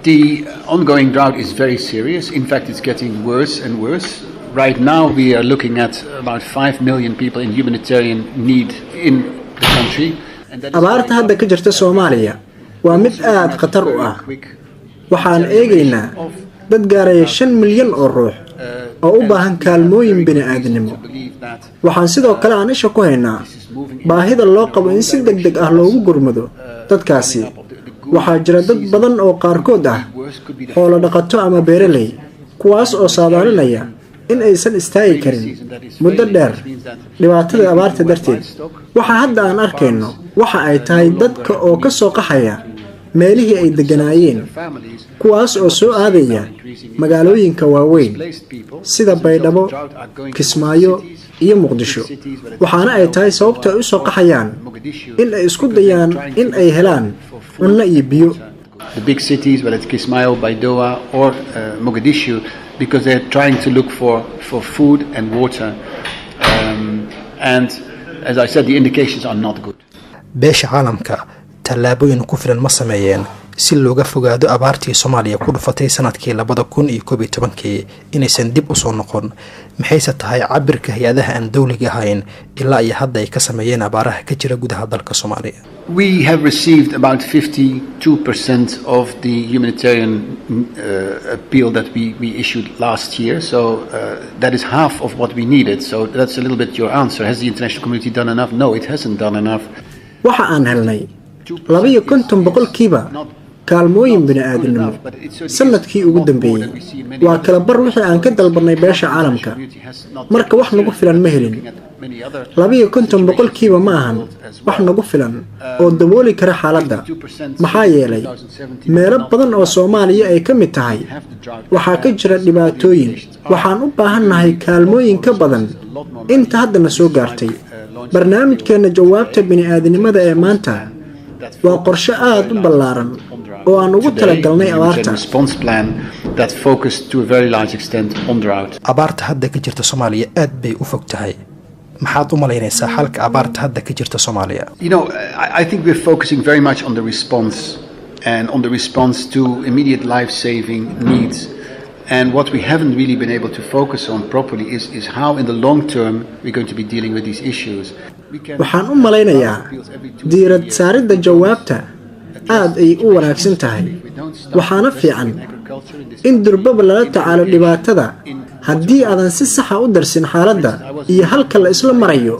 The ongoing drought is very serious. In fact, it's getting worse and worse. Right now, we are looking at about 5 million people in humanitarian need in the country. abaarta hadda ka jirta Soomaaliya waa mid aad khatar u ah. Waxaan eegaynaa dad gaaraya 5 milyan oo ruux oo u baahan kaalmooyin bini'aadanimo. Waxaan sidoo kale aan isha ku haynaa baahida loo qabo in si degdeg ah loogu gurmado dadkaasi. waxaa jira dad badan oo qaarkood ah xoolo dhaqato ama beeraley kuwaas oo saadaalinaya in aysan istaagi karin muddo dheer dhibaatada abaarta darteed. waxa hadda aan arkayno waxa ay tahay dadka oo ka soo qaxaya meelihii ay deganaayeen kuwaas oo soo aadaya magaalooyinka waaweyn sida Baydhabo, Kismaayo iyo Muqdisho. waxaana ay tahay sababta ay u soo qaxayaan in ay isku dayaan in ay helaan cunno iyo biyo. The big cities, whether it's Kismayo, Baidoa or Mogadishu, because they're trying to look for food and water. And as I said, the indications are not good. beesha caalamka tallaabooyin ku filan ma sameeyeen si looga fogaado abaartii Soomaaliya ku dhufatay sanadkii 2011 inaysan dib u soo noqon. maxayse tahay cabirka hay'adaha aan dawliga ahayn ilaa ay hadda ay ka sameeyeen abaaraha ka jira gudaha dalka Soomaaliya? We have received about 52% of the humanitarian appeal that we issued last year. So that is half of what we needed. So that's a little bit your answer. Has the international community done enough? No, it hasn't done enough. waxa aan helnay 52% kaalmooyin bini'aadanimo sanadkii ugu dambeeyay. waa kala bar wixii aan ka dalbanay beesha caalamka. marka wax nagu filan ma helin. 52% ma ahan wax nagu filan oo dabooli kara xaaladda. maxaa yeelay meelo badan oo Soomaaliya ay ka mid tahay waxaa ka jira dhibaatooyin. waxaan u baahannahay kaalmooyin ka badan inta hadda na soo gaartay. barnaamijkeena jawaabta bini'aadanimada ee maanta waa qorshe aad u ballaaran oo aan ugu talagalnay abaarta. abaarta hadda ka jirta Soomaaliya aad bay u fog tahay. maxaad u malaynaysaa xalka abaarta hadda ka jirta Soomaaliya? You know, I think we're focusing very much on the response and on the response to immediate life-saving needs. And what we haven't really been able to focus on properly is how in the long term we're going to be dealing with these issues. waxaan u malaynayaa diirad saaridda jawaabta aad ay u wanaagsan tahay. waxaana fiican in durbaba lala tacaalo dhibaatada haddii aadan si sax ah u darsin xaaladda iyo halka la isla marayo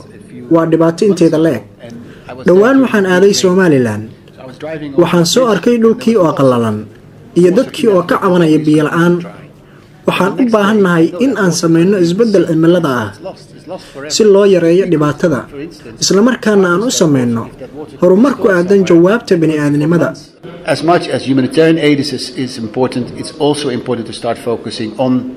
waa dhibaato inteeda leeg. dhowaan waxaan aaday Somaliland. waxaan soo arkay dhulkii oo qallalan iyo dadkii oo ka cabanaya biyo la'aan. waxaan u baahannahay in aan sameeyno isbeddel cimilada ah si loo yareeyo dhibaatada isla markaana aan u sameeyno horumar ku aadan jawaabta bini'aadanimada. As much as humanitarian aid is important, it's also important to start focusing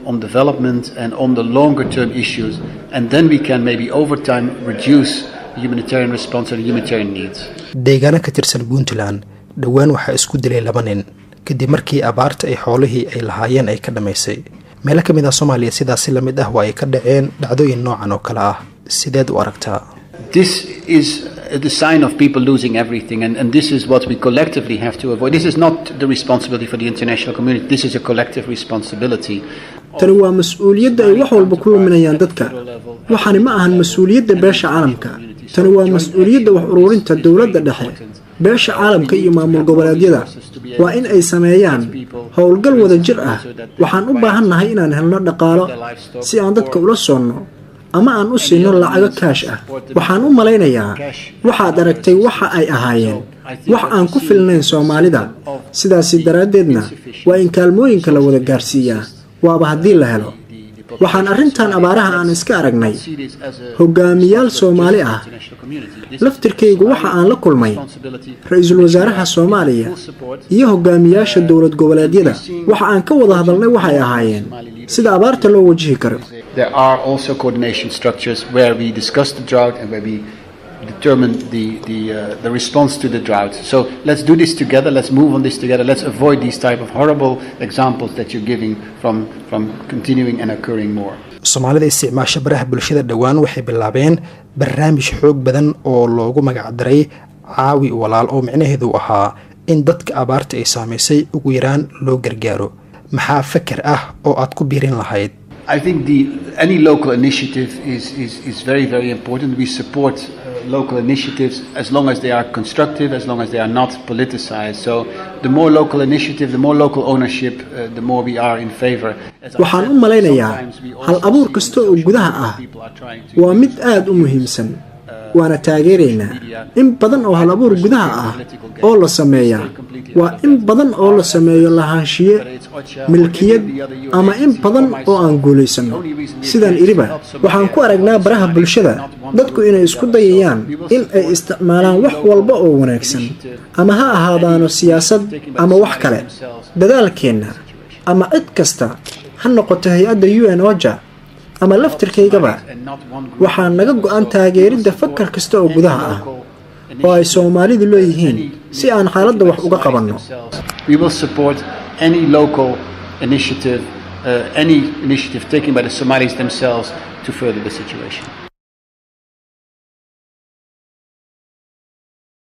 on development and on the longer term issues, and then we can maybe over time reduce humanitarian response and humanitarian needs. deegaano ka tirsan Puntland dhawaan waxa isku dilay 2 nin kadib markii abaarta ay xoolihii ay lahaayeen ay ka dhamaysay. meelo ka mid ah Soomaaliya sidaas la mid ah waa ay ka dhaceen dhacdooyin noocan oo kale ah. sideed u aragtaa? This is the sign of people losing everything, and this is what we collectively have to avoid. This is not the responsibility for the international community. This is a collective responsibility. tani waa mas'uuliyadda ay wax walba ku luminayaan dadka. waxani ma ahan mas'uuliyadda beesha caalamka. tani waa mas'uuliyadda wax ururinta dawladda dhexe. beesha caalamka iyo maamul goboleedyada waa in ay sameeyaan howlgal wada jir ah. waxaan u baahannahay inaan helno dhaqaalo si aan dadka ula soonno ama aan u siino lacago kaash ah. waxaan u malaynayaa waxaad aragtay waxa ay ahaayeen wax aan ku filnayn Soomaalida. sidaas daraaddeedna waa in kaalmooyinka la wada gaarsiiyaa waaba haddii la helo. waxaan arrintan abaaraha aan iska aragnay hogaamiyaal Soomaali ah. laftirkaygu waxa aan la kulmay ra'iisul wasaaraha Soomaaliya iyo hogaamiyaasha dawlad goboleedyada. waxa aan ka wada hadalnay waxay ahaayeen sida abaarta loo wajihi karo. There are also coordination structures where we discuss the drought and where we determine the response to the drought. So let's do this together. Let's move on this together. Let's avoid these type of horrible examples that you're giving from continuing and occurring more. Soomaalida isticmaasha baraha bulshada dhawaan waxay bilaabeen barnaamij xoog badan oo loogu magac daray caawi walaal oo micnaheedu ahaa in dadka abaarta ay saamaysay ugu yaraan loo gargaaro maxaa fakar ah oo aad ku biirin lahayd? I think any local initiative is very, very important. We support local initiatives as long as they are constructive, as long as they are not politicized. So the more local initiative, the more local ownership, the more we are in favor. waxaan u malaynayaa hal abuur kasta oo gudaha ah waa mid aad u muhiimsan waana taageeraynaa in badan oo hal abuur gudaha ah oo la sameeyaa waa in badan oo la sameeyo lahaanshiye milkiyad ama in badan oo aan guulaysano sidaan iriba waxaan ku aragnaa baraha bulshada dadku inay isku dayayaan in ay isticmaalaan wax walba oo wanaagsan ama ha ahaadaano siyaasad ama wax kale dadaalkeenna ama cid kasta ha noqoto hay-adda UN OCHA ama laftirkaygaba waxaa naga go'an taageeridda fakar kasta oo gudaha ah oo ay Soomaalidu leeyihiin si aan xaaladda wax uga qabanno. We will support any local initiative taken by the Somalis themselves to further the situation.